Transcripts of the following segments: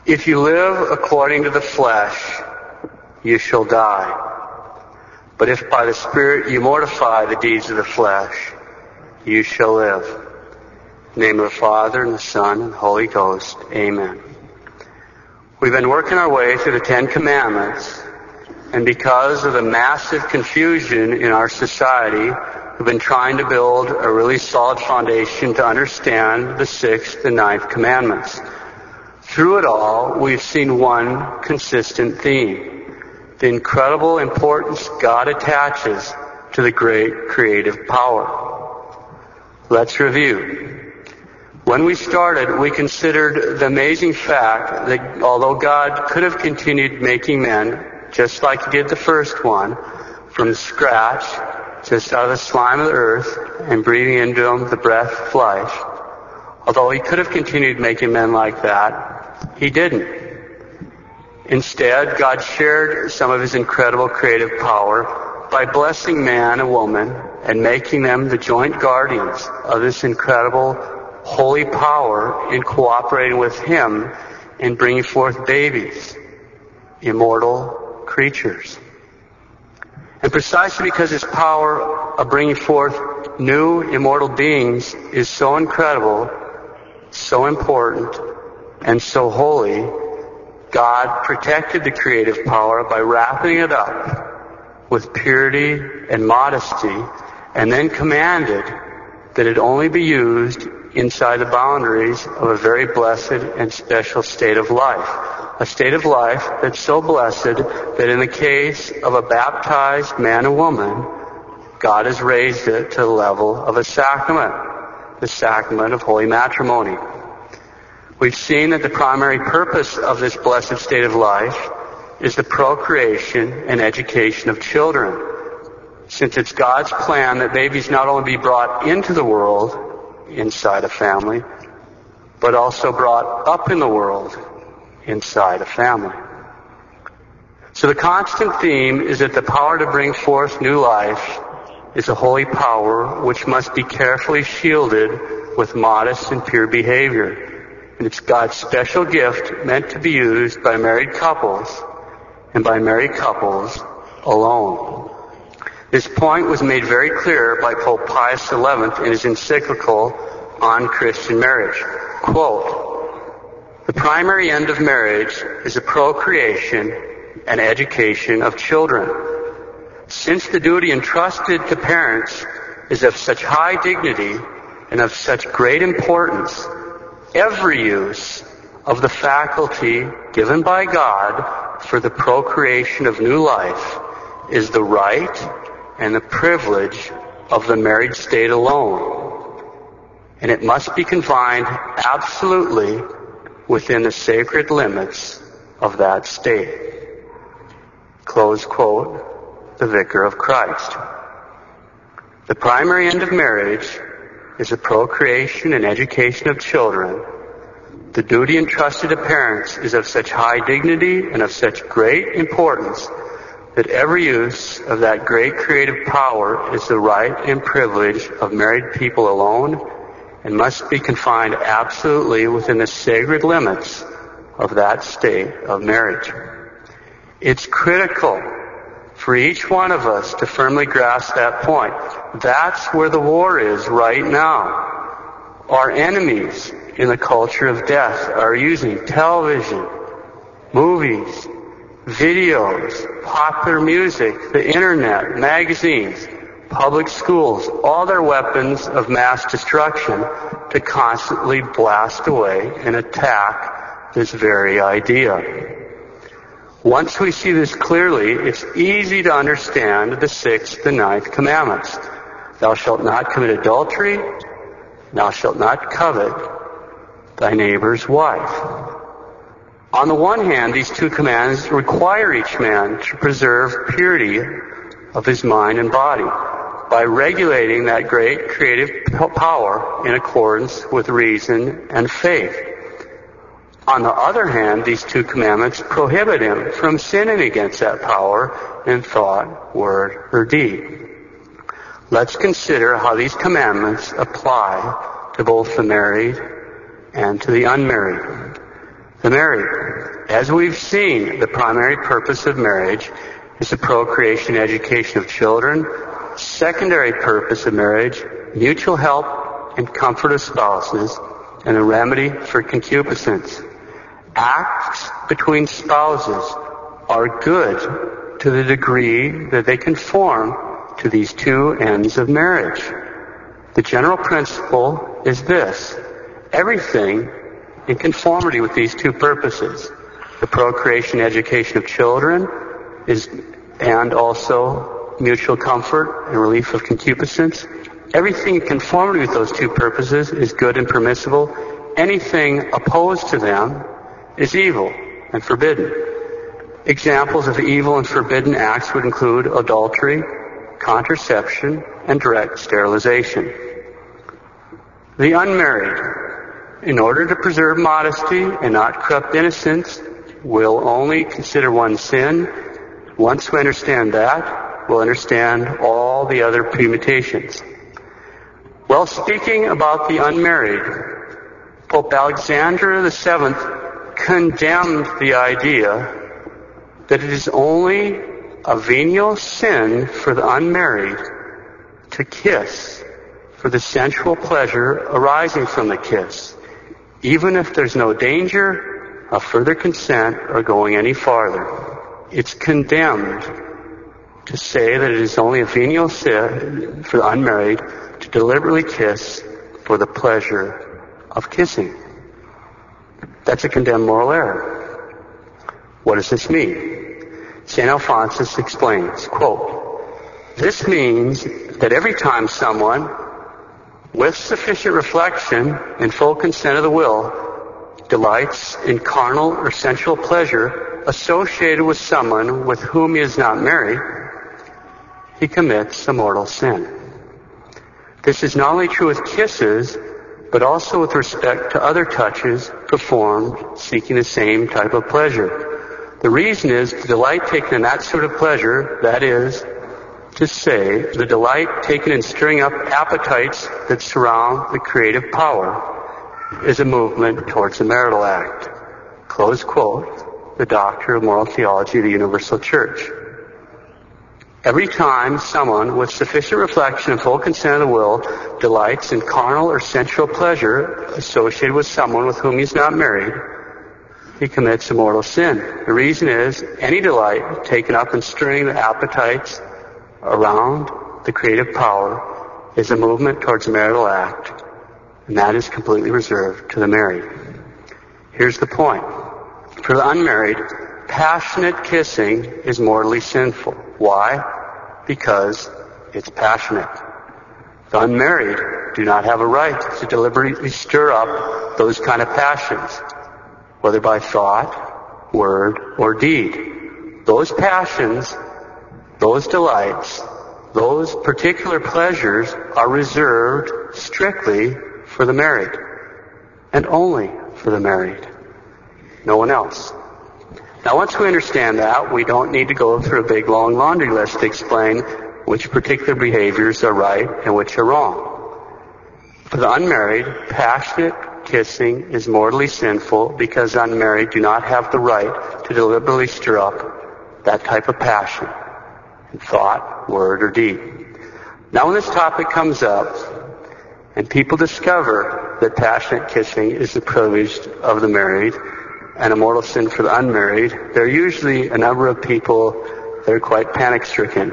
If you live according to the flesh, you shall die. But if by the Spirit you mortify the deeds of the flesh, you shall live. In the name of the Father, and the Son, and the Holy Ghost. Amen. We've been working our way through the Ten Commandments, and because of the massive confusion in our society, we've been trying to build a really solid foundation to understand the sixth and ninth commandments. Through it all, we've seen one consistent theme: the incredible importance God attaches to the great creative power. Let's review. When we started, we considered the amazing fact that although God could have continued making men, just like He did the first one, from scratch, just out of the slime of the earth, and breathing into them the breath of life, although He could have continued making men like that, He didn't. Instead, God shared some of His incredible creative power by blessing man and woman and making them the joint guardians of this incredible holy power in cooperating with Him in bringing forth babies, immortal creatures. And precisely because His power of bringing forth new immortal beings is so incredible, so important, and so holy, God protected the creative power by wrapping it up with purity and modesty, and then commanded that it only be used inside the boundaries of a very blessed and special state of life. A state of life that's so blessed that in the case of a baptized man and woman, God has raised it to the level of a sacrament, the sacrament of holy matrimony. We've seen that the primary purpose of this blessed state of life is the procreation and education of children, since it's God's plan that babies not only be brought into the world inside a family, but also brought up in the world inside a family. So the constant theme is that the power to bring forth new life is a holy power which must be carefully shielded with modest and pure behavior. And it's God's special gift meant to be used by married couples and by married couples alone. This point was made very clear by Pope Pius XI in his encyclical on Christian marriage. Quote, "The primary end of marriage is the procreation and education of children. Since the duty entrusted to parents is of such high dignity and of such great importance, every use of the faculty given by God for the procreation of new life is the right and the privilege of the married state alone, and it must be confined absolutely within the sacred limits of that state." Close quote, the Vicar of Christ. The primary end of marriage is the procreation and education of children. The duty entrusted to parents is of such high dignity and of such great importance that every use of that great creative power is the right and privilege of married people alone and must be confined absolutely within the sacred limits of that state of marriage. It's critical for each one of us to firmly grasp that point. That's where the war is right now. Our enemies in the culture of death are using television, movies, videos, popular music, the internet, magazines, public schools, all their weapons of mass destruction to constantly blast away and attack this very idea. Once we see this clearly, it's easy to understand the sixth and ninth commandments. Thou shalt not commit adultery. Thou shalt not covet thy neighbor's wife. On the one hand, these two commands require each man to preserve purity of his mind and body by regulating that great creative power in accordance with reason and faith. On the other hand, these two commandments prohibit him from sinning against that power in thought, word, or deed. Let's consider how these commandments apply to both the married and to the unmarried. The married. As we've seen, the primary purpose of marriage is the procreation and education of children. Secondary purpose of marriage, mutual help and comfort of spouses, and a remedy for concupiscence. Acts between spouses are good to the degree that they conform to these two ends of marriage. The general principle is this: everything in conformity with these two purposes, the procreation and education of children and also mutual comfort and relief of concupiscence, everything in conformity with those two purposes is good and permissible. Anything opposed to them is evil and forbidden. Examples of evil and forbidden acts would include adultery, contraception, and direct sterilization. The unmarried, in order to preserve modesty and not corrupt innocence, will only consider one sin. Once we understand that, we'll understand all the other permutations. Well, speaking about the unmarried, Pope Alexander VII condemned the idea that it is only a venial sin for the unmarried to kiss for the sensual pleasure arising from the kiss, even if there's no danger of further consent or going any farther. It's condemned to say that it is only a venial sin for the unmarried to deliberately kiss for the pleasure of kissing. That's a condemned moral error. What does this mean? St. Alphonsus explains, quote, "This means that every time someone, with sufficient reflection and full consent of the will, delights in carnal or sensual pleasure associated with someone with whom he is not married, he commits a mortal sin." This is not only true with kisses, but also with respect to other touches performed seeking the same type of pleasure. The reason is the delight taken in that sort of pleasure, that is to say, the delight taken in stirring up appetites that surround the creative power, is a movement towards the marital act. Close quote, the Doctor of Moral Theology of the Universal Church. Every time someone with sufficient reflection and full consent of the will delights in carnal or sensual pleasure associated with someone with whom he's not married, he commits a mortal sin. The reason is any delight taken up in stirring the appetites around the creative power is a movement towards the marital act, and that is completely reserved to the married. Here's the point. For the unmarried, passionate kissing is mortally sinful. Why? Because it's passionate. The unmarried do not have a right to deliberately stir up those kind of passions, whether by thought, word, or deed. Those passions, those delights, those particular pleasures are reserved strictly for the married, and only for the married. No one else. Now, once we understand that, we don't need to go through a big, long laundry list to explain which particular behaviors are right and which are wrong. For the unmarried, passionate kissing is mortally sinful because unmarried do not have the right to deliberately stir up that type of passion in thought, word, or deed. Now, when this topic comes up and people discover that passionate kissing is the privilege of the married and a mortal sin for the unmarried, there are usually a number of people that are quite panic-stricken.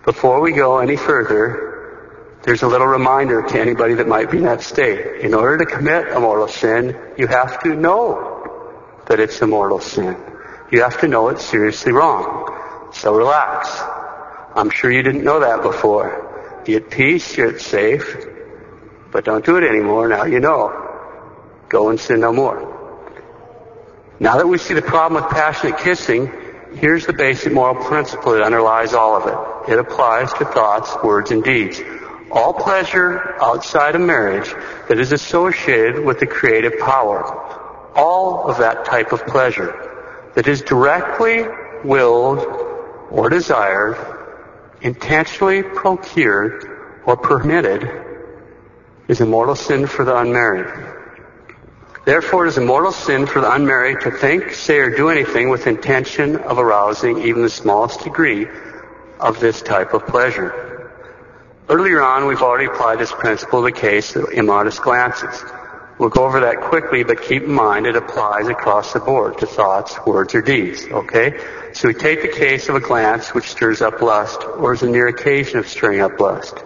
Before we go any further, there's a little reminder to anybody that might be in that state. In order to commit a mortal sin, you have to know that it's a mortal sin. You have to know it's seriously wrong. So relax. I'm sure you didn't know that before. Be at peace, you're safe, but don't do it anymore. Now you know. Go and sin no more. Now that we see the problem with passionate kissing, here's the basic moral principle that underlies all of it. It applies to thoughts, words, and deeds. All pleasure outside of marriage that is associated with the creative power, all of that type of pleasure that is directly willed or desired, intentionally procured or permitted, is a mortal sin for the unmarried. Therefore, it is a mortal sin for the unmarried to think, say, or do anything with intention of arousing even the smallest degree of this type of pleasure. Earlier on, we've already applied this principle to the case of immodest glances. We'll go over that quickly, but keep in mind it applies across the board to thoughts, words, or deeds, okay? So we take the case of a glance which stirs up lust, or is a near occasion of stirring up lust.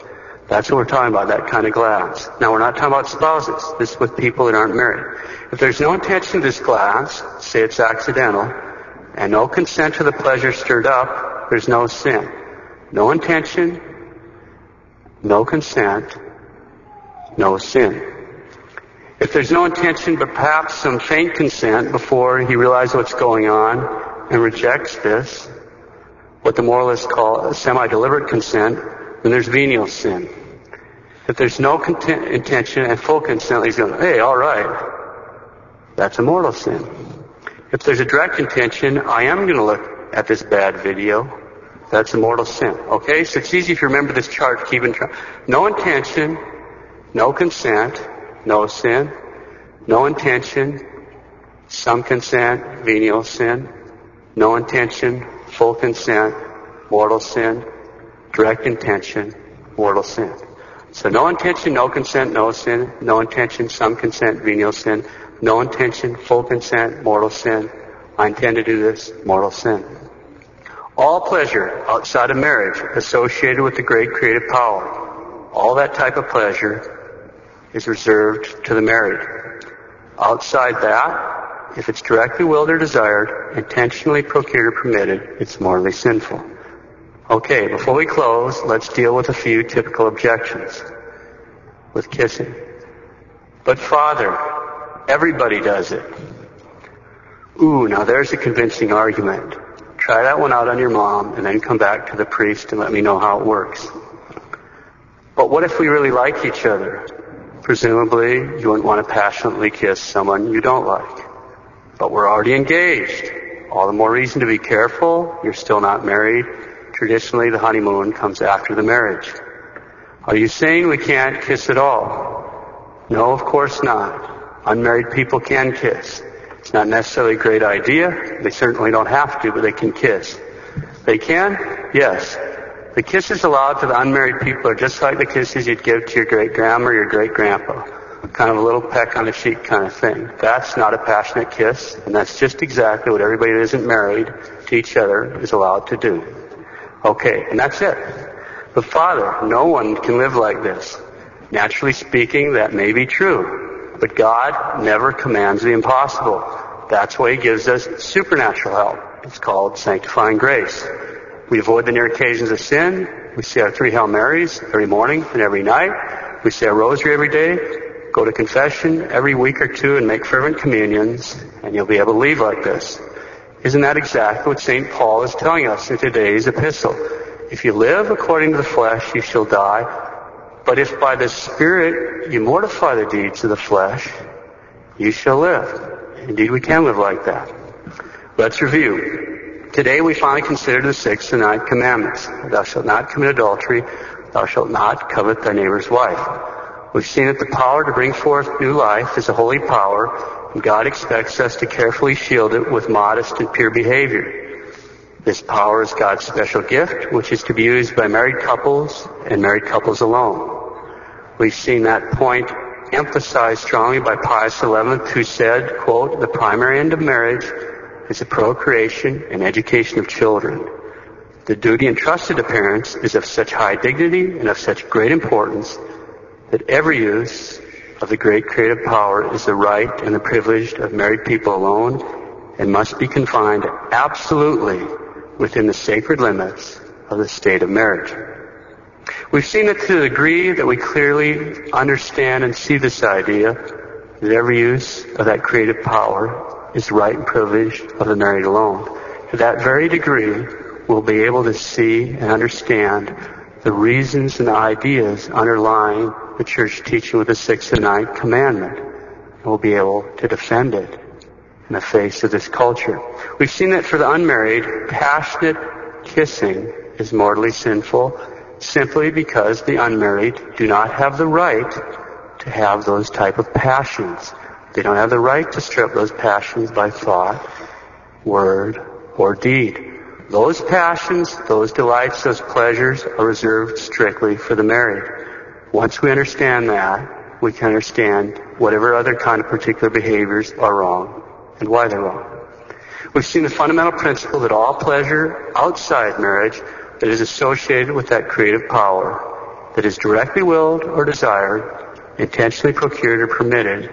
That's what we're talking about, that kind of glance. Now, we're not talking about spouses. This is with people that aren't married. If there's no intention to this glance, say it's accidental, and no consent to the pleasure stirred up, there's no sin. No intention, no consent, no sin. If there's no intention, but perhaps some faint consent before he realizes what's going on and rejects this, what the moralists call a semi-deliberate consent, then there's venial sin. If there's no intention and full consent, he's going, hey, all right. That's a mortal sin. If there's a direct intention, I am going to look at this bad video. That's a mortal sin. Okay? So it's easy if you remember this chart, keep in track. No intention, no consent, no sin. No intention, some consent, venial sin. No intention, full consent, mortal sin. Direct intention, mortal sin. So no intention, no consent, no sin. No intention, some consent, venial sin. No intention, full consent, mortal sin. I intend to do this, mortal sin. All pleasure outside of marriage associated with the great creative power, all that type of pleasure is reserved to the married. Outside that, if it's directly willed or desired, intentionally procured or permitted, it's morally sinful. Okay, before we close, let's deal with a few typical objections with kissing. But Father, everybody does it. Ooh, now there's a convincing argument. Try that one out on your mom and then come back to the priest and let me know how it works. But what if we really like each other? Presumably, you wouldn't want to passionately kiss someone you don't like. But we're already engaged. All the more reason to be careful. You're still not married. Traditionally, the honeymoon comes after the marriage. Are you saying we can't kiss at all? No, of course not. Unmarried people can kiss. It's not necessarily a great idea. They certainly don't have to, but they can kiss. They can? Yes. The kisses allowed to the unmarried people are just like the kisses you'd give to your great-grandma or your great-grandpa. Kind of a little peck on the cheek kind of thing. That's not a passionate kiss, and that's just exactly what everybody that isn't married to each other is allowed to do. Okay, and that's it. But Father, no one can live like this. Naturally speaking, that may be true. But God never commands the impossible. That's why He gives us supernatural help. It's called sanctifying grace. We avoid the near occasions of sin. We say our 3 Hail Marys every morning and every night. We say our rosary every day. Go to confession every week or 2 and make fervent communions, and you'll be able to live like this. Isn't that exactly what St. Paul is telling us in today's epistle? If you live according to the flesh, you shall die. But if by the Spirit you mortify the deeds of the flesh, you shall live. Indeed, we can live like that. Let's review. Today we finally consider the 6th and 9th commandments. Thou shalt not commit adultery. Thou shalt not covet thy neighbor's wife. We've seen that the power to bring forth new life is a holy power, and God expects us to carefully shield it with modest and pure behavior. This power is God's special gift, which is to be used by married couples and married couples alone. We've seen that point emphasized strongly by Pius XI, who said, quote, the primary end of marriage is the procreation and education of children. The duty entrusted to parents is of such high dignity and of such great importance that every use of the great creative power is the right and the privilege of married people alone and must be confined absolutely within the sacred limits of the state of marriage. We've seen it to the degree that we clearly understand and see this idea that every use of that creative power is the right and privilege of the married alone. To that very degree, we'll be able to see and understand the reasons and the ideas underlying the church teaching with the 6th and 9th commandment. And we'll be able to defend it in the face of this culture. We've seen that for the unmarried, passionate kissing is mortally sinful simply because the unmarried do not have the right to have those type of passions. They don't have the right to strip those passions by thought, word, or deed. Those passions, those delights, those pleasures are reserved strictly for the married. Once we understand that, we can understand whatever other kind of particular behaviors are wrong and why they're wrong. We've seen the fundamental principle that all pleasure outside marriage that is associated with that creative power, that is directly willed or desired, intentionally procured or permitted,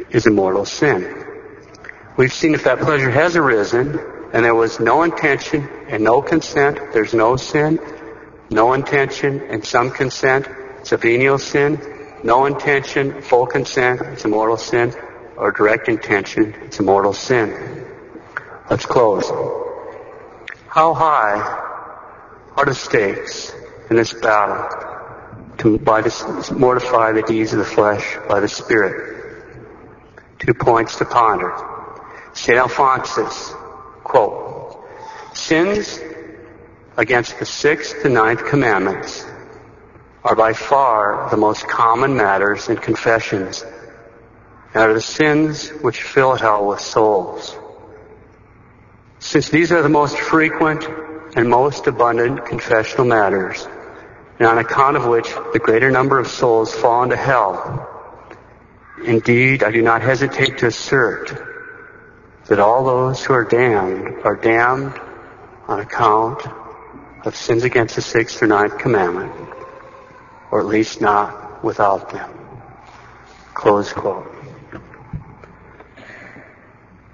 is a mortal sin. We've seen if that pleasure has arisen and there was no intention and no consent, there's no sin. No intention and some consent, it's a venial sin. No intention, full consent, it's a mortal sin. Or direct intention, it's a mortal sin. Let's close. How high are the stakes in this battle to mortify the deeds of the flesh by the Spirit? 2 points to ponder. St. Alphonsus, quote, "Sins against the 6th and 9th commandments are by far the most common matters in confessions, and are the sins which fill hell with souls. Since these are the most frequent and most abundant confessional matters, and on account of which the greater number of souls fall into hell, indeed I do not hesitate to assert that all those who are damned on account of sins against the 6th or 9th commandment, or at least not without them." Close quote.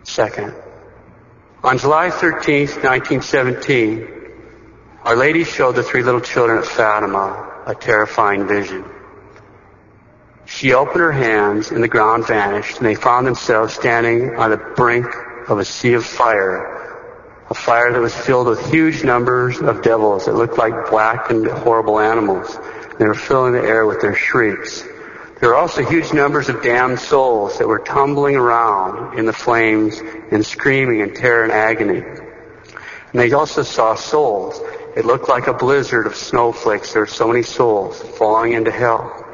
Second, on July 13th, 1917, Our Lady showed the 3 little children at Fatima a terrifying vision. She opened her hands and the ground vanished, and they found themselves standing on the brink of a sea of fire, a fire that was filled with huge numbers of devils that looked like black and horrible animals. They were filling the air with their shrieks. There were also huge numbers of damned souls that were tumbling around in the flames and screaming in terror and agony. And they also saw souls. It looked like a blizzard of snowflakes. There were so many souls falling into hell,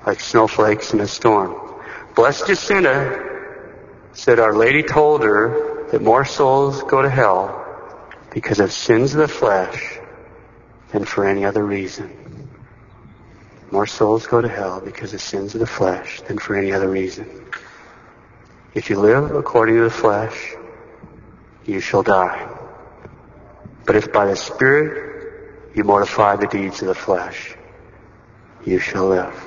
like snowflakes in a storm. Blessed Jacinta said Our Lady told her that more souls go to hell because of sins of the flesh than for any other reason. More souls go to hell because of sins of the flesh than for any other reason. If you live according to the flesh, you shall die. But if by the Spirit you mortify the deeds of the flesh, you shall live.